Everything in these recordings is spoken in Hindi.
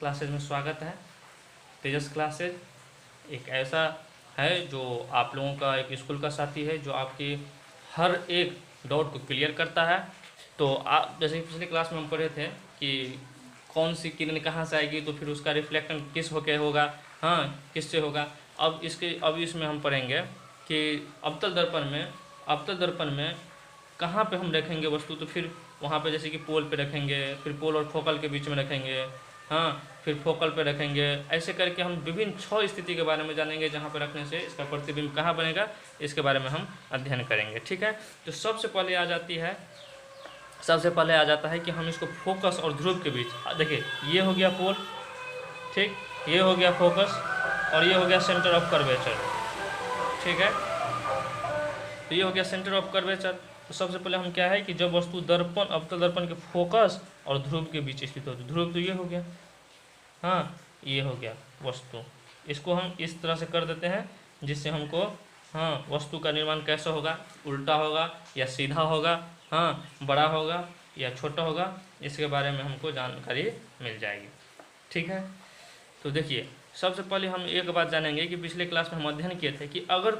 क्लासेज में स्वागत है। तेजस क्लासेज एक ऐसा है जो आप लोगों का एक स्कूल का साथी है जो आपकी हर एक डाउट को क्लियर करता है। तो आप जैसे कि पिछले क्लास में हम पढ़े थे कि कौन सी किरण कहाँ से आएगी तो फिर उसका रिफ्लेक्शन किस होके होगा, हाँ किससे होगा। अब इसमें हम पढ़ेंगे कि अवतल दर्पण में कहाँ पे हम रखेंगे वस्तु, तो फिर वहाँ पे जैसे कि पोल पे रखेंगे, फिर पोल और फोकल के बीच में रखेंगे, हाँ फिर फोकल पे रखेंगे। ऐसे करके हम विभिन्न 6 स्थिति के बारे में जानेंगे जहाँ पे रखने से इसका प्रतिबिंब कहाँ बनेगा, इसके बारे में हम अध्ययन करेंगे। ठीक है, तो सबसे पहले आ जाता है कि हम इसको फोकस और ध्रुव के बीच, देखिए ये हो गया पोल, ठीक, ये हो गया फोकस और ये हो गया सेंटर ऑफ कर्वेचर। ठीक है, तो ये हो गया सेंटर ऑफ कर्वेचर। तो सबसे पहले हम क्या है कि जब वस्तु अवतल दर्पण के फोकस और ध्रुव के बीच स्थित हो, तो ध्रुव तो ये हो गया, हाँ ये हो गया वस्तु। इसको हम इस तरह से कर देते हैं जिससे हमको हाँ वस्तु का निर्माण कैसा होगा, उल्टा होगा या सीधा होगा, हाँ बड़ा होगा या छोटा होगा, इसके बारे में हमको जानकारी मिल जाएगी। ठीक है, तो देखिए सबसे पहले हम एक बात जानेंगे कि पिछले क्लास में हम अध्ययन किए थे कि अगर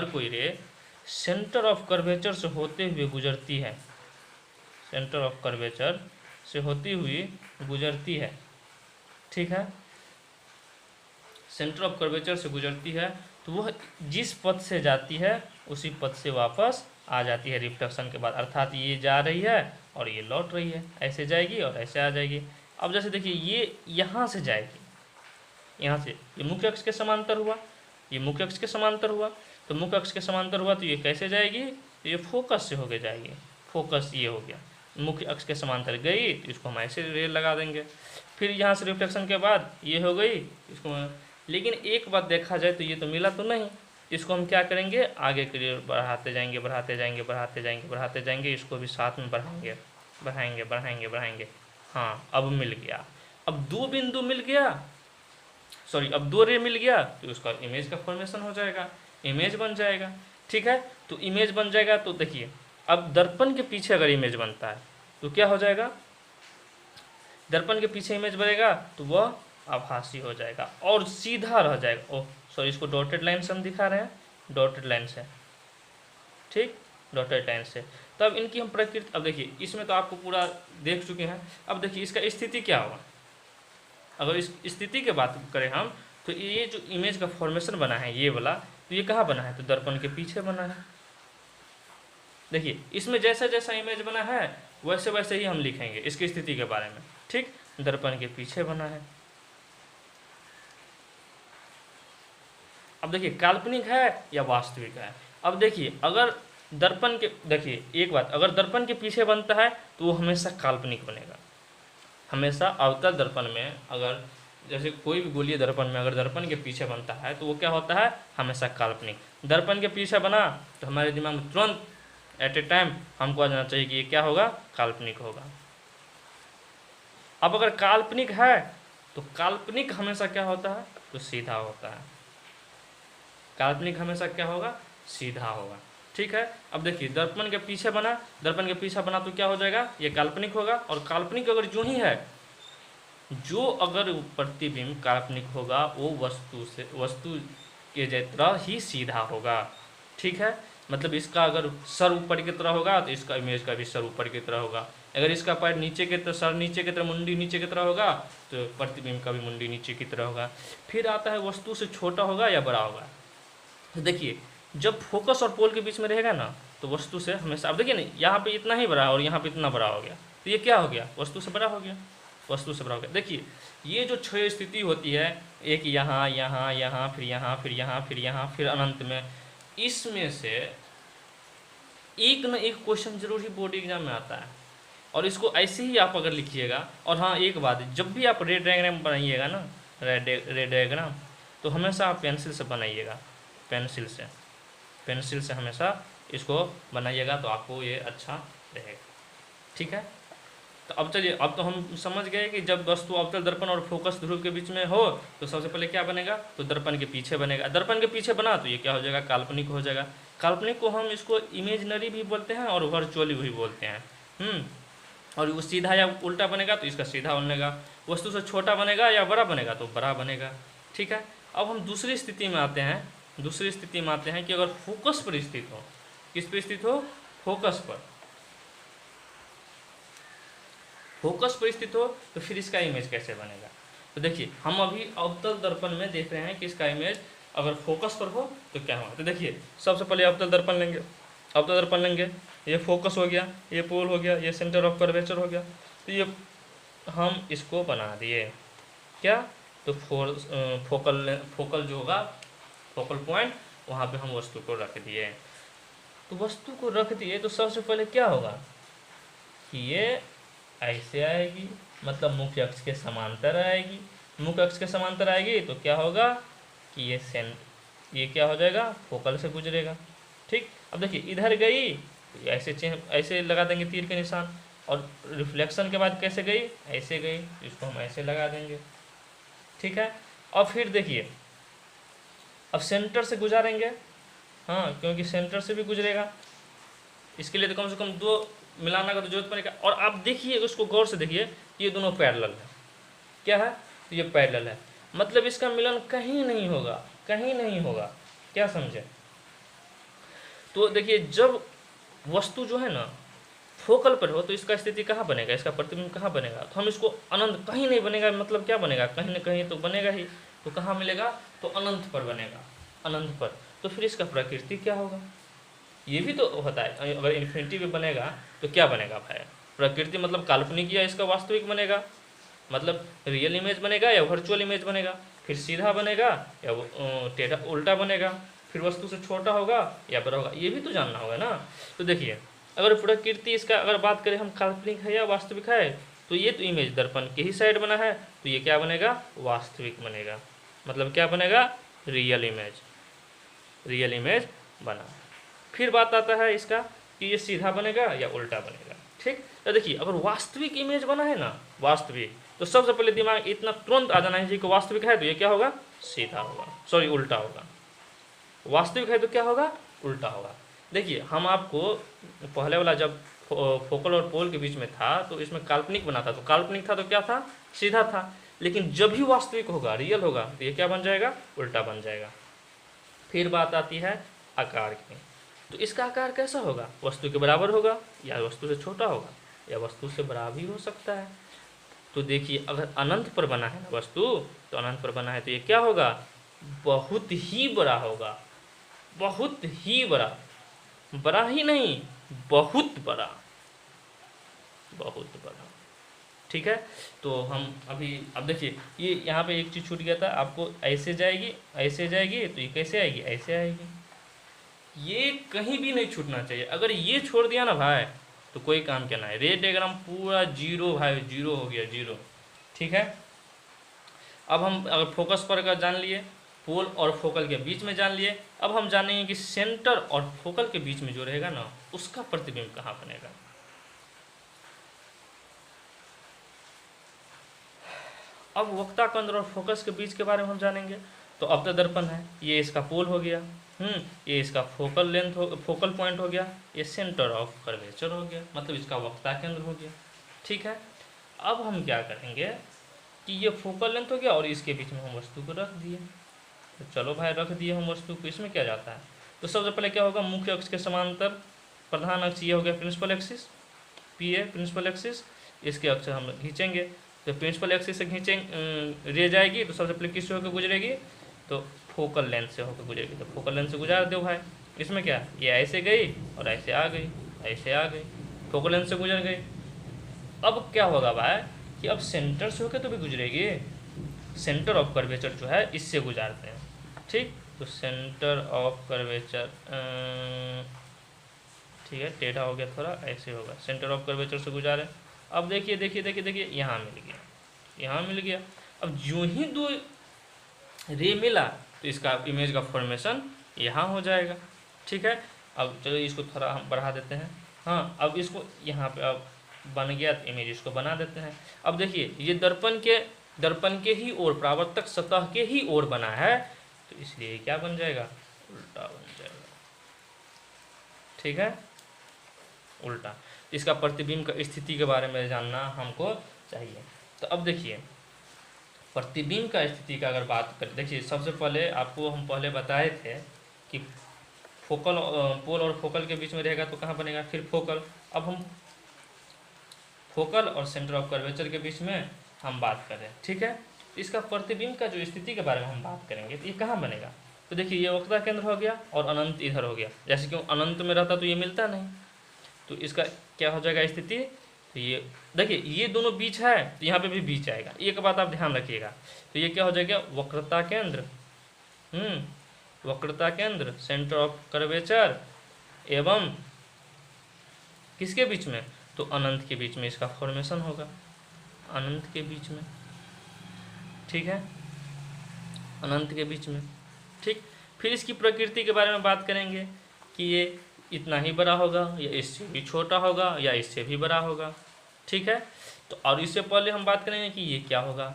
कोई रे सेंटर ऑफ कर्वेचर से होते हुए गुजरती है, सेंटर ऑफ कर्वेचर से होती हुई गुजरती है, ठीक है, सेंटर ऑफ कर्वेचर से गुजरती है, तो वह जिस पथ से जाती है उसी पथ से वापस आ जाती है रिफ्लेक्शन के बाद। अर्थात ये जा रही है और ये लौट रही है, ऐसे जाएगी और ऐसे आ जाएगी। अब जैसे देखिए ये यहाँ से जाएगी, यहाँ से ये मुख्य अक्ष के समांतर हुआ, ये मुख्य अक्ष के समांतर हुआ, तो मुख्य अक्ष के समांतर हुआ तो ये कैसे जाएगी, तो ये फोकस से होके जाएगी। फोकस ये हो गया, मुख्य अक्ष के समांतर गई तो इसको हम ऐसे रेल लगा देंगे। फिर यहाँ से रिफ्लेक्शन के बाद ये हो गई, इसको लेकिन एक बात देखा जाए तो ये तो मिला तो नहीं, इसको हम क्या करेंगे आगे के लिए बढ़ाते जाएंगे बढ़ाते जाएंगे बढ़ाते जाएंगे बढ़ाते जाएंगे, इसको भी साथ में बढ़ाएंगे बढ़ाएंगे बढ़ाएंगे बढ़ाएंगे। हाँ अब मिल गया, अब दो बिंदु मिल गया, सॉरी अब दो रे मिल गया, तो उसका इमेज का फॉर्मेशन हो जाएगा, इमेज बन जाएगा। ठीक है, तो इमेज बन जाएगा। तो देखिए अब दर्पण के पीछे अगर इमेज बनता है तो क्या हो जाएगा, दर्पण के पीछे इमेज बनेगा तो वह आभासी हो जाएगा और सीधा रह जाएगा। ओह सॉरी, इसको डॉटेड लाइन से हम दिखा रहे हैं, डॉटेड लाइन से, ठीक, डॉटेड लाइन से। तो अब इनकी हम प्रकृति, अब देखिए इसमें तो आपको पूरा देख चुके हैं। अब देखिए इसका स्थिति क्या होगा, अगर इस स्थिति की बात करें हम तो ये जो इमेज का फॉर्मेशन बना है ये वाला, तो ये कहाँ बना है, तो दर्पण के पीछे बना है। देखिए इसमें जैसा जैसा इमेज बना है वैसे वैसे ही हम लिखेंगे इसकी स्थिति के बारे में, ठीक, दर्पण के पीछे बना है। अब देखिए काल्पनिक है या वास्तविक है। अब देखिए अगर दर्पण के, देखिए एक बात, अगर दर्पण के पीछे बनता है तो वो हमेशा काल्पनिक बनेगा, हमेशा अवतल दर्पण में अगर जैसे कोई भी गोलीय दर्पण में अगर दर्पण के पीछे बनता है तो वो क्या होता है, हमेशा काल्पनिक। दर्पण के पीछे बना तो हमारे दिमाग में तुरंत एट ए टाइम हमको आ जाना चाहिए कि ये क्या होगा, काल्पनिक होगा। अब अगर काल्पनिक है तो काल्पनिक हमेशा क्या होता है, तो सीधा होता है, काल्पनिक हमेशा क्या होगा, सीधा होगा। ठीक है, अब देखिए दर्पण के पीछे बना, दर्पण के पीछे बना तो क्या हो जाएगा, ये काल्पनिक होगा। और काल्पनिक अगर जो ही है, जो अगर प्रतिबिंब काल्पनिक होगा वो वस्तु के तरह ही सीधा होगा। ठीक है, मतलब इसका अगर सर ऊपर की तरह होगा तो इसका इमेज का भी सर ऊपर की तरह होगा। अगर इसका पैर नीचे की तरह, सर नीचे की तरह, मुंडी नीचे की तरह होगा तो प्रतिबिंब का भी मुंडी नीचे की तरह होगा। फिर आता है वस्तु से छोटा होगा या बड़ा होगा। तो देखिए जब फोकस और पोल के बीच में रहेगा ना तो वस्तु से हमेशा, अब देखिए ना यहाँ पे इतना ही बड़ा और यहाँ पे इतना बड़ा हो गया, तो ये क्या हो गया, वस्तु से बड़ा हो गया, वस्तु से बड़ा हो गया। देखिए ये जो 6 स्थिति होती है, एक यहाँ यहाँ यहाँ फिर यहाँ फिर यहाँ फिर यहाँ फिर अनंत में, इसमें से एक न एक क्वेश्चन जरूर ही बोर्ड एग्जाम में आता है और इसको ऐसे ही आप अगर लिखिएगा। और हाँ एक बात, जब भी आप रे डायग्राम बनाइएगा ना, रे डायग्राम, तो हमेशा आप पेंसिल से बनाइएगा, पेंसिल से हमेशा इसको बनाइएगा तो आपको ये अच्छा रहेगा। ठीक है, तो अब चलिए, अब तो हम समझ गए कि जब वस्तु अवतल दर्पण और फोकस ध्रुव के बीच में हो तो सबसे पहले क्या बनेगा, तो दर्पण के पीछे बनेगा। दर्पण के पीछे बना तो ये क्या हो जाएगा, काल्पनिक हो जाएगा। काल्पनिक को हम इसको इमेजनरी भी बोलते हैं और वर्चुअली भी बोलते हैं। और वो सीधा या उल्टा बनेगा तो इसका सीधा बनेगा, वस्तु से छोटा बनेगा या बड़ा बनेगा तो बड़ा बनेगा। ठीक है, अब हम दूसरी स्थिति में आते हैं। दूसरी स्थिति में आते हैं कि अगर फोकस पर स्थित हो, किस पर स्थित हो, फोकस पर, फोकस पर स्थित हो तो फिर इसका इमेज कैसे बनेगा। तो देखिए हम अभी अवतल दर्पण में देख रहे हैं कि इसका इमेज अगर फोकस पर हो तो क्या होगा। तो देखिए सबसे पहले अवतल दर्पण लेंगे, अवतल दर्पण लेंगे, ये फोकस हो गया, ये पोल हो गया, ये सेंटर ऑफ कर्वेचर हो गया। तो ये हम इसको बना दिए क्या, तो फोकल जो होगा, फोकल पॉइंट, वहाँ पे हम वस्तु को रख दिए। तो वस्तु को रख दिए तो सबसे पहले क्या होगा कि ये ऐसे आएगी, मतलब मुख्य अक्ष के समांतर आएगी। मुख्य अक्ष के समांतर आएगी तो क्या होगा कि ये क्या हो जाएगा, फोकल से गुजरेगा। ठीक, अब देखिए इधर गई तो ऐसे लगा देंगे तीर के निशान, और रिफ्लेक्शन के बाद कैसे गई, ऐसे गई, इसको हम ऐसे लगा देंगे। ठीक है, और फिर देखिए अब सेंटर से गुजारेंगे, हाँ क्योंकि सेंटर से भी गुजरेगा, इसके लिए तो कम से कम 2 मिलाना का तो जरूरत पड़ेगा। और आप देखिए उसको गौर से देखिए, ये दोनों पैरेलल है, क्या है, तो ये पैरेलल है, मतलब इसका मिलन कहीं नहीं होगा, कहीं नहीं होगा, क्या समझे। तो देखिए जब वस्तु जो है ना फोकल पर हो तो इसका स्थिति कहाँ बनेगा, इसका प्रतिबिंब कहाँ बनेगा, तो हम इसको अनंत, कहीं नहीं बनेगा, मतलब क्या बनेगा, कहीं ना कहीं तो बनेगा ही। तो कहाँ मिलेगा, तो अनंत पर बनेगा, अनंत पर। तो फिर इसका प्रकृति क्या होगा, ये भी तो होता है, अगर इन्फिनिटी में बनेगा तो क्या बनेगा भाई, प्रकृति मतलब काल्पनिक या इसका वास्तविक बनेगा, मतलब रियल इमेज बनेगा या वर्चुअल इमेज बनेगा, फिर सीधा बनेगा या टेढ़ा उल्टा बनेगा, फिर वस्तु से छोटा होगा या बड़ा होगा, ये भी तो जानना होगा ना। तो देखिए अगर प्रकृति इसका अगर बात करें हम, काल्पनिक है या वास्तविक है, तो ये तो इमेज दर्पण के ही साइड बना है, तो ये क्या बनेगा, वास्तविक बनेगा, मतलब क्या बनेगा, रियल इमेज, रियल इमेज बना। फिर बात आता है इसका कि ये सीधा बनेगा या उल्टा बनेगा। ठीक, तो देखिए अगर वास्तविक इमेज बना है ना, वास्तविक, तो सबसे पहले दिमाग इतना तुरंत आ जाना चाहिए कि वास्तविक है तो ये क्या होगा, सीधा होगा, सॉरी उल्टा होगा, वास्तविक है तो क्या होगा, उल्टा होगा। देखिए हम आपको पहले वाला जब फोकल और पोल के बीच में था तो इसमें काल्पनिक बना था, तो काल्पनिक था तो क्या था, सीधा था, लेकिन जब भी वास्तविक होगा, रियल होगा, तो ये क्या बन जाएगा, उल्टा बन जाएगा। फिर बात आती है आकार की, तो इसका आकार कैसा होगा, वस्तु के बराबर होगा या वस्तु से छोटा होगा या वस्तु से बड़ा भी हो सकता है। तो देखिए अगर अनंत पर बना है ना वस्तु, तो अनंत पर बना है तो ये क्या होगा, बहुत ही बड़ा होगा, बहुत ही बड़ा, बड़ा ही नहीं, बहुत बड़ा, बहुत बड़ा। ठीक है, तो हम अभी अब देखिए ये यहाँ पे एक चीज़ छूट गया था आपको, ऐसे जाएगी, ऐसे जाएगी, तो ये कैसे आएगी, ऐसे आएगी, ये कहीं भी नहीं छूटना चाहिए। अगर ये छोड़ दिया ना भाई तो कोई काम क्या ना है, रे डायग्राम पूरा जीरो भाई, जीरो हो गया, जीरो। ठीक है, अब हम अगर फोकस पर का जान लिए, पोल और फोकल के बीच में जान लिए, अब हम जानेंगे कि सेंटर और फोकल के बीच में जो रहेगा ना उसका प्रतिबिंब कहाँ बनेगा। अब वक्ता केंद्र और फोकस के बीच के बारे में हम जानेंगे। तो अब तो दर्पण है, ये इसका पोल हो गया, ये इसका फोकल लेंथ हो, फोकल पॉइंट हो गया, ये सेंटर ऑफ कर्वेचर हो गया, मतलब इसका वक्ता केंद्र हो गया। ठीक है, अब हम क्या करेंगे कि ये फोकल लेंथ हो गया और इसके बीच में हम वस्तु को रख दिए। तो चलो भाई रख दिए हम वस्तु को, इसमें क्या जाता है, तो सबसे पहले क्या होगा, मुख्य अक्ष के समांतर प्रधान अक्ष ये हो गया principal axis, P A principal axis, इसके अक्ष हम खींचेंगे, तो प्रिंसिपल एक्सिस से खींचेंगे, रे जाएगी तो सबसे पहले किससे होकर गुजरेगी, तो फोकल लेंथ से होकर गुजरेगी, तो फोकल लेंथ से गुजार दो भाई। इसमें क्या, ये ऐसे गई और ऐसे आ गई, ऐसे आ गई, फोकल लेंथ से गुजर गई। अब क्या होगा भाई कि अब सेंटर से होकर तो भी गुजरेगी, सेंटर ऑफ कर्वेचर जो है इससे गुजारते हैं। ठीक, तो सेंटर ऑफ कर्वेचर, ठीक है टेढ़ा हो गया थोड़ा, ऐसे होगा, सेंटर ऑफ कर्वेचर से गुजारे। अब देखिए देखिए देखिए देखिए यहाँ मिल गया, यहाँ मिल गया। अब जो ही 2 रे मिला तो इसका इमेज का फॉर्मेशन यहाँ हो जाएगा। ठीक है, अब चलो इसको थोड़ा हम बढ़ा देते हैं, हाँ अब इसको यहाँ पे अब बन गया, तो इमेज इसको बना देते हैं। अब देखिए ये दर्पण के ही ओर, परावर्तक सतह के ही ओर बना है, तो इसलिए क्या बन जाएगा, उल्टा बन जाएगा। ठीक है, उल्टा। इसका प्रतिबिंब का स्थिति के बारे में जानना हमको चाहिए। तो अब देखिए प्रतिबिंब का स्थिति का अगर बात करें, देखिए सबसे पहले आपको हम पहले बताए थे कि फोकल पोल और फोकल के बीच में रहेगा तो कहाँ बनेगा, फिर फोकल। अब हम फोकल और सेंटर ऑफ कर्वेचर के बीच में हम बात कर रहे हैं, ठीक है। इसका प्रतिबिंब का जो स्थिति के बारे में हम बात करेंगे तो ये कहाँ बनेगा, तो देखिए ये वक्रता केंद्र हो गया और अनंत इधर हो गया। जैसे कि अनंत में रहता तो ये मिलता नहीं, तो इसका क्या हो जाएगा स्थिति, तो ये देखिए ये दोनों बीच है तो यहाँ पे भी बीच आएगा। एक बात आप ध्यान रखिएगा, तो ये क्या हो जाएगा वक्रता केंद्र, वक्रता केंद्र सेंटर ऑफ कर्वेचर एवं किसके बीच में, तो अनंत के बीच में इसका फॉर्मेशन होगा, अनंत के बीच में, ठीक है, अनंत के बीच में, ठीक। फिर इसकी प्रकृति के बारे में बात करेंगे कि ये इतना ही बड़ा होगा या इससे भी छोटा होगा या इससे भी बड़ा होगा, ठीक है। तो और इससे पहले हम बात करेंगे कि ये क्या होगा,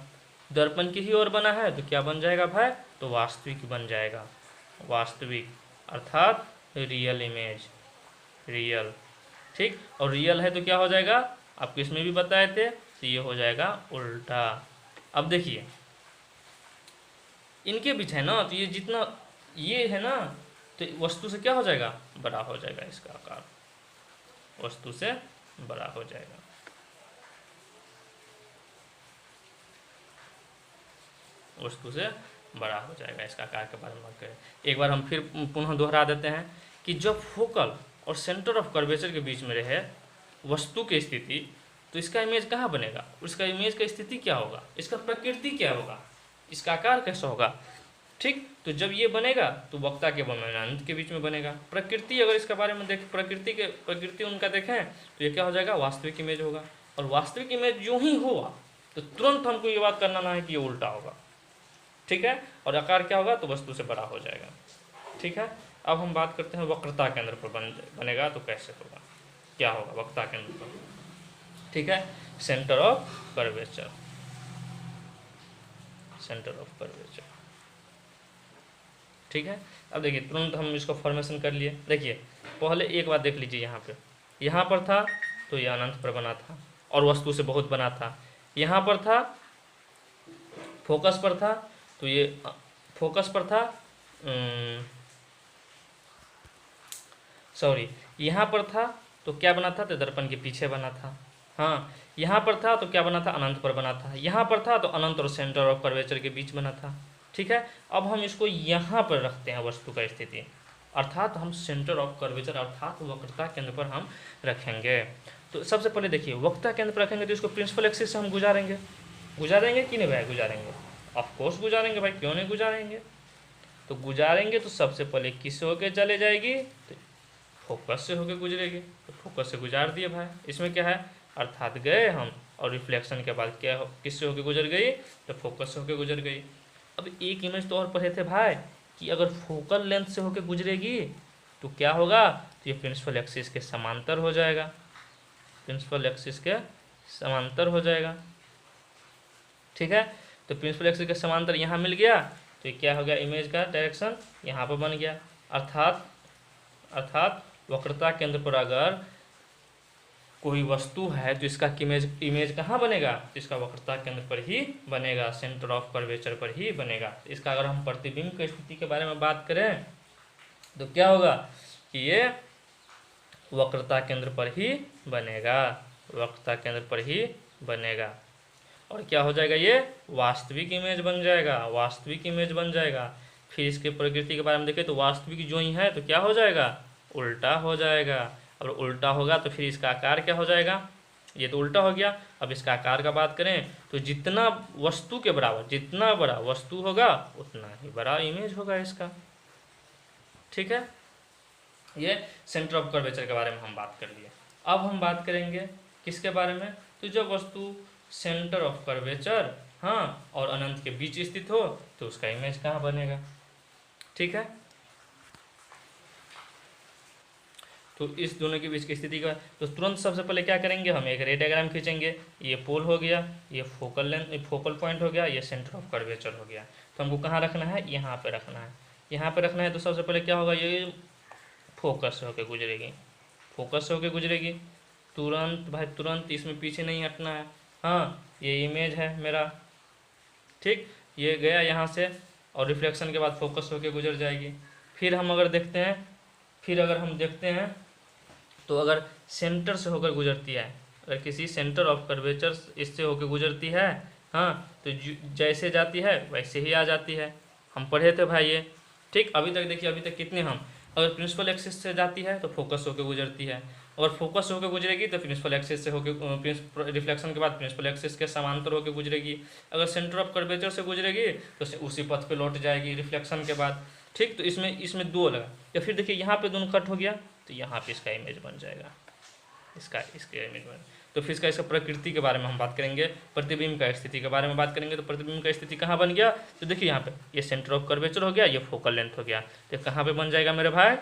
दर्पण की ही ओर बना है तो क्या बन जाएगा भाई, तो वास्तविक बन जाएगा, वास्तविक अर्थात रियल इमेज, रियल, ठीक। और रियल है तो क्या हो जाएगा, आपको इसमें भी बताए थे, तो ये हो जाएगा उल्टा। अब देखिए इनके बीच है ना, तो ये जितना ये है ना तो वस्तु से क्या हो जाएगा, बड़ा हो जाएगा, इसका आकार वस्तु से बड़ा हो जाएगा। वस्तु से बड़ा हो जाएगा, इसका आकार के बारे में बात करें। एक बार हम फिर पुनः दोहरा देते हैं कि जब फोकल और सेंटर ऑफ कर्वेचर के बीच में रहे वस्तु की स्थिति, तो इसका इमेज कहाँ बनेगा, उसका इमेज का स्थिति क्या होगा, इसका प्रकृति क्या होगा, इसका आकार कैसा होगा, ठीक। तो जब ये बनेगा तो वक्ता के अनंत के बीच में बनेगा। प्रकृति अगर इसके बारे में देखें, प्रकृति उनका देखें तो ये क्या हो जाएगा, वास्तविक इमेज होगा। और वास्तविक इमेज यूं ही हुआ तो तुरंत हमको ये बात करना ना है कि ये उल्टा होगा, ठीक है। और आकार क्या होगा, तो वस्तु से बड़ा हो जाएगा, ठीक है। अब हम बात करते हैं वक्रता केंद्र पर बनेगा तो कैसे होगा, क्या होगा वक्रता केंद्र पर, ठीक है। Centre of curvature, centre of curvature, ठीक है। अब देखिए तुरंत हम इसको फॉर्मेशन कर लिए। देखिए पहले एक बात देख लीजिए, यहाँ पर था तो ये अनंत पर बना था और वस्तु से बहुत बना था। यहाँ पर था फोकस पर था तो ये फोकस पर था, सॉरी यहाँ पर था तो क्या बना था, तो दर्पण के पीछे बना था। हाँ यहाँ पर था तो क्या बना था, अनंत पर बना था। यहाँ पर था तो अनंत और सेंटर ऑफ कर्वेचर के बीच बना था, ठीक है। अब हम इसको यहाँ पर रखते हैं वस्तु का स्थिति, अर्थात हम सेंटर ऑफ कर्वेचर अर्थात वक्रता केंद्र पर हम रखेंगे। तो सबसे पहले देखिए वक्रता केंद्र पर रखेंगे तो इसको प्रिंसिपल एक्सिस से हम गुजारेंगे कि नहीं भाई, गुजारेंगे, ऑफकोर्स गुजारेंगे भाई, क्यों नहीं गुजारेंगे। तो गुजारेंगे तो सबसे पहले किससे होके चले जाएगी, तो फोकस से होके गुजरेगी, तो फोकस से गुजार दिए भाई। इसमें क्या है, अर्थात गए हम और रिफ्लेक्शन के बाद क्या किससे होके गुजर गई, तो फोकस से होके गुजर गई। अब एक इमेज तो और पढ़े थे भाई कि अगर फोकल लेंथ से होके गुजरेगी तो क्या होगा, तो ये प्रिंसिपल एक्सिस के समांतर हो जाएगा, प्रिंसिपल एक्सिस के समांतर हो जाएगा, ठीक है। तो प्रिंसिपल एक्सिस के समांतर यहाँ मिल गया तो ये क्या हो गया, इमेज का डायरेक्शन यहाँ पर बन गया। अर्थात वक्रता केंद्र पर अगर कोई वस्तु है तो इसका इमेज कहाँ बनेगा, तो इसका वक्रता केंद्र पर ही बनेगा, सेंटर ऑफ कर्वेचर पर ही बनेगा। तो इसका अगर हम प्रतिबिंब की स्थिति के बारे में बात करें तो क्या होगा कि ये वक्रता केंद्र पर ही बनेगा, वक्रता केंद्र पर ही बनेगा। और क्या हो जाएगा, ये वास्तविक इमेज बन जाएगा, वास्तविक इमेज बन जाएगा। फिर इसके प्रकृति के बारे में देखें तो वास्तविक जो ही है तो क्या हो जाएगा, उल्टा हो जाएगा। और उल्टा होगा तो फिर इसका आकार क्या हो जाएगा, ये तो उल्टा हो गया। अब इसका आकार का बात करें तो जितना वस्तु के बराबर, जितना बड़ा वस्तु होगा उतना ही बड़ा इमेज होगा इसका, ठीक है। ये सेंटर ऑफ कर्वेचर के बारे में हम बात कर लिए। अब हम बात करेंगे किसके बारे में, तो जब वस्तु सेंटर ऑफ कर्वेचर हाँ और अनंत के बीच स्थित हो तो उसका इमेज कहाँ बनेगा, ठीक है। तो इस दोनों के बीच की स्थिति का तो तुरंत सबसे पहले क्या करेंगे, हम एक रे डायग्राम खींचेंगे। ये पोल हो गया, ये फोकल लेंथ फोकल पॉइंट हो गया, ये सेंटर ऑफ कर्वेचर हो गया। तो हमको कहाँ रखना है, यहाँ पे रखना है, यहाँ पे रखना है। तो सबसे पहले क्या होगा, ये फोकस से होकर गुजरेगी, फोकस से होकर गुजरेगी, तुरंत भाई तुरंत, इसमें पीछे नहीं हटना है। हाँ, ये इमेज है मेरा, ठीक, ये गया यहाँ से और रिफ्लेक्शन के बाद फोकस होके गुजर जाएगी। फिर हम अगर देखते हैं, फिर अगर हम देखते हैं तो अगर सेंटर से होकर गुजरती है, अगर किसी सेंटर ऑफ कर्वेचर इससे होकर गुजरती है, हाँ, तो जैसे जाती है वैसे ही आ जाती है। हम पढ़े थे भाई ये, ठीक। अभी तक देखिए, अभी तक कितने हम, अगर प्रिंसिपल एक्सिस से जाती है तो फोकस होकर गुजरती है, और फोकस होकर गुजरेगी तो प्रिंसिपल एक्सिस से होकर, रिफ्लेक्शन के बाद प्रिंसिपल एक्सिस के समांतर होकर गुजरेगी। अगर सेंटर ऑफ कर्वेचर से गुजरेगी तो उसी पथ पे लौट जाएगी रिफ्लेक्शन के बाद, ठीक। तो इसमें इसमें दो लगा, या फिर देखिए यहाँ पे दोनों कट हो गया तो यहाँ पे इसका इमेज बन जाएगा, इसका इमेज बन। तो फिर इसका प्रकृति के बारे में हम बात करेंगे, प्रतिबिंब का स्थिति के बारे में बात करेंगे। तो प्रतिबिंब का स्थिति कहाँ बन गया, तो देखिए यहाँ पे ये सेंटर ऑफ कर्वेचर हो गया, ये फोकल लेंथ हो गया, तो कहाँ पे बन जाएगा मेरे भाई,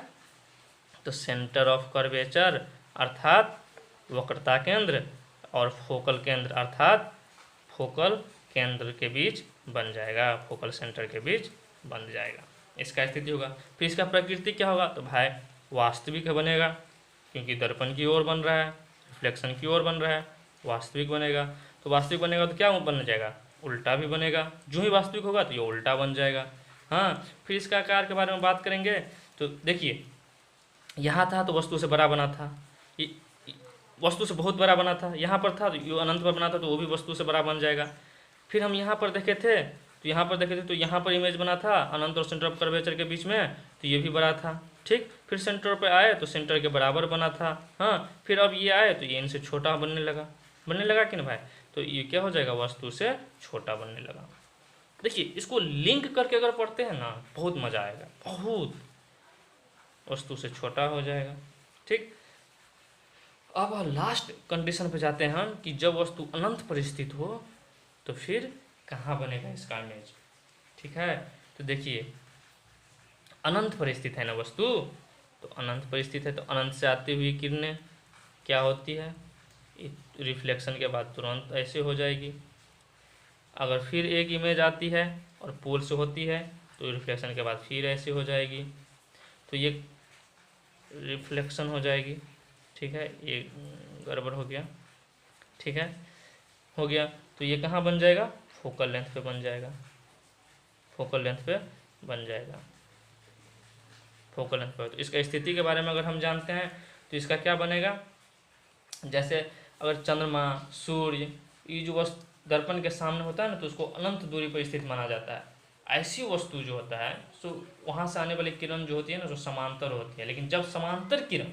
तो सेंटर ऑफ कर्वेचर अर्थात वक्रता केंद्र और फोकल केंद्र अर्थात फोकल केंद्र के बीच बन जाएगा, फोकल सेंटर के बीच बन जाएगा, इसका स्थिति होगा। फिर इसका प्रकृति क्या होगा, तो भाई वास्तविक बनेगा, क्योंकि दर्पण की ओर बन रहा है, रिफ्लेक्शन की ओर बन रहा है, वास्तविक बनेगा। तो वास्तविक बनेगा तो क्या बन जाएगा, उल्टा भी बनेगा, जो ही वास्तविक होगा तो ये उल्टा बन जाएगा। हाँ, फिर इसका आकार के बारे में बात करेंगे। तो देखिए यहाँ था तो वस्तु से बड़ा बना था, वस्तु से बहुत बड़ा बना था, यहाँ पर था तो ये अनंत पर बना था तो वो भी वस्तु से बड़ा बन जाएगा। फिर हम यहाँ पर देखे थे तो यहाँ पर इमेज बना था अनंत और सेंटर ऑफ कर्वेचर के बीच में, तो ये भी बड़ा था, ठीक। फिर सेंटर पे आए तो सेंटर के बराबर बना था। हाँ, फिर अब ये आए तो ये इनसे छोटा बनने लगा कि ना भाई, तो ये क्या हो जाएगा, वस्तु से छोटा बनने लगा। देखिए इसको लिंक करके अगर पढ़ते हैं ना बहुत मजा आएगा, बहुत, वस्तु से छोटा हो जाएगा, ठीक। अब लास्ट कंडीशन पे जाते हैं हम कि जब वस्तु अनंत पर स्थित हो तो फिर कहाँ बनेगा इसका इमेज, ठीक है। तो देखिए अनंत पर स्थित है ना वस्तु, तो अनंत पर स्थित है तो अनंत से आती हुई किरणें क्या होती है, रिफ्लेक्शन के बाद तुरंत ऐसे हो जाएगी। अगर फिर एक इमेज आती है और पोल से होती है तो रिफ्लेक्शन के बाद फिर ऐसे हो जाएगी, तो ये रिफ्लेक्शन हो जाएगी, ठीक है। ये गड़बड़ हो गया, ठीक है, हो गया। तो ये कहाँ बन जाएगा, फोकल लेंथ पे बन जाएगा, फोकल लेंथ पे बन जाएगा, फोकल लेंथ पे। तो इसका स्थिति के बारे में अगर हम जानते हैं तो इसका क्या बनेगा, जैसे अगर चंद्रमा, सूर्य, ये जो वस्तु दर्पण के सामने होता है ना तो उसको अनंत दूरी पर स्थित माना जाता है। ऐसी वस्तु जो होता है तो वहाँ से आने वाली किरण जो होती है ना जो समांतर होती है, लेकिन जब समांतर किरण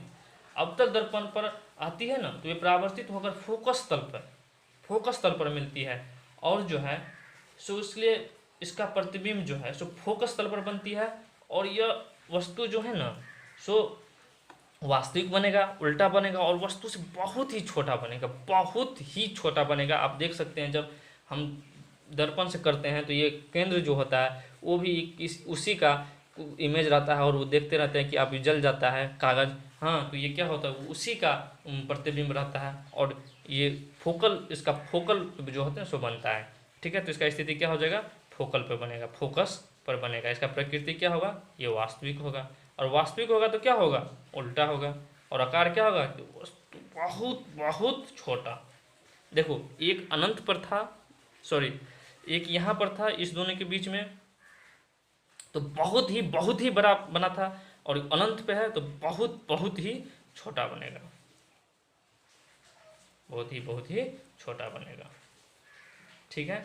अब तक दर्पण पर आती है ना तो ये परावर्तित होकर फोकस तल पर मिलती है, और जो है सो इसलिए इसका प्रतिबिंब जो है सो फोकस तल पर बनती है, और यह वस्तु जो है ना सो वास्तविक बनेगा, उल्टा बनेगा, और वस्तु से बहुत ही छोटा बनेगा, बहुत ही छोटा बनेगा। आप देख सकते हैं जब हम दर्पण से करते हैं तो ये केंद्र जो होता है वो भी उसी का इमेज रहता है, और वो देखते रहते हैं कि आप जल जाता है कागज़, हाँ, तो ये क्या होता है उसी का प्रतिबिंब रहता है, और ये इसका फोकल जो होता है सो बनता है, ठीक है। तो इसका स्थिति क्या हो जाएगा, फोकल पर बनेगा, फोकस पर बनेगा। इसका प्रकृति क्या होगा, ये वास्तविक होगा, और वास्तविक होगा तो क्या होगा, उल्टा होगा, और आकार क्या होगा, वस्तु बहुत बहुत छोटा। देखो एक अनंत पर था, सॉरी एक यहाँ पर था इस दोनों के बीच में, तो बहुत ही बड़ा बना था, और अनंत पे है तो बहुत ही छोटा बनेगा, बहुत ही छोटा बनेगा, ठीक है।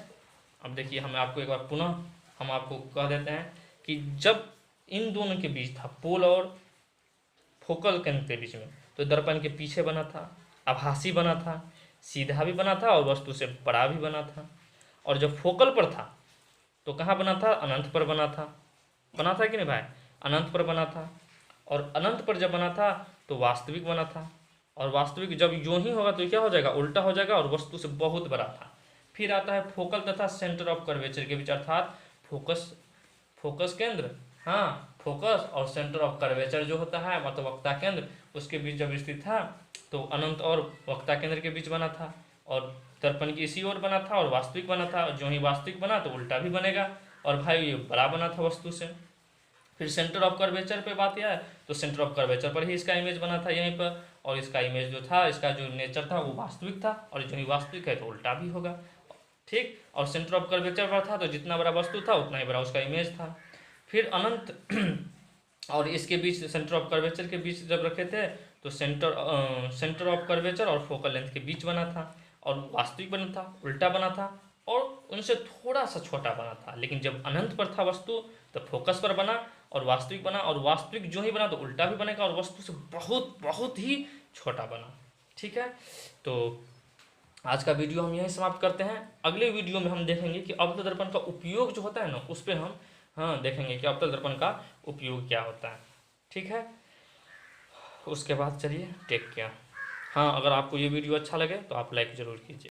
अब देखिए हम आपको एक बार पुनः हम आपको कह देते हैं कि जब इन दोनों के बीच था पोल और फोकल केंद्र के बीच में, तो दर्पण के पीछे बना था, आभासी बना था, सीधा भी बना था और वस्तु से बड़ा भी बना था। और जब फोकल पर था तो कहाँ बना था, अनंत पर बना था कि नहीं भाई, अनंत पर बना था। और अनंत पर जब बना था तो वास्तविक बना था, और वास्तविक जब यूं ही होगा तो क्या हो जाएगा, उल्टा हो जाएगा, और वस्तु से बहुत बड़ा था। फिर आता है फोकल तथा सेंटर ऑफ कर्वेचर के बीच, अर्थात फोकस केंद्र, हाँ, फोकस और सेंटर ऑफ कर्वेचर जो होता है मतलब वक्ता केंद्र, उसके बीच जब स्थित था तो अनंत और वक्ता केंद्र के बीच बना था, और दर्पण की इसी ओर बना था, और वास्तविक बना था। जो ही वास्तविक बना तो उल्टा भी बनेगा, और भाई ये बड़ा बना था वस्तु से। फिर सेंटर ऑफ कर्वेचर पे बात यह है तो सेंटर ऑफ कर्वेचर पर ही इसका इमेज बना था यहीं पर, और इसका इमेज जो था, इसका जो नेचर था वो वास्तविक था, और जो वास्तविक है तो उल्टा भी होगा। ठीक, और सेंटर ऑफ कर्वेचर पर था तो जितना बड़ा वस्तु था उतना ही बड़ा उसका इमेज था। फिर अनंत और इसके बीच सेंटर ऑफ कर्वेचर के बीच जब रखे थे तो सेंटर ऑफ कर्वेचर और फोकल लेंथ के बीच बना था, और वास्तविक बना था, उल्टा बना था, और उनसे थोड़ा सा छोटा बना था। लेकिन जब अनंत पर था वस्तु तो फोकस पर बना और वास्तविक बना, और वास्तविक जो ही बना तो उल्टा भी बनेगा और वस्तु से बहुत बहुत ही छोटा बना। ठीक है, तो आज का वीडियो हम यहीं समाप्त करते हैं। अगले वीडियो में हम देखेंगे कि अवतल दर्पण का उपयोग जो होता है ना, उस पर हम देखेंगे कि अवतल दर्पण का उपयोग क्या होता है। ठीक है, उसके बाद चलिए टेक केयर। हाँ, अगर आपको ये वीडियो अच्छा लगे तो आप लाइक ज़रूर कीजिए।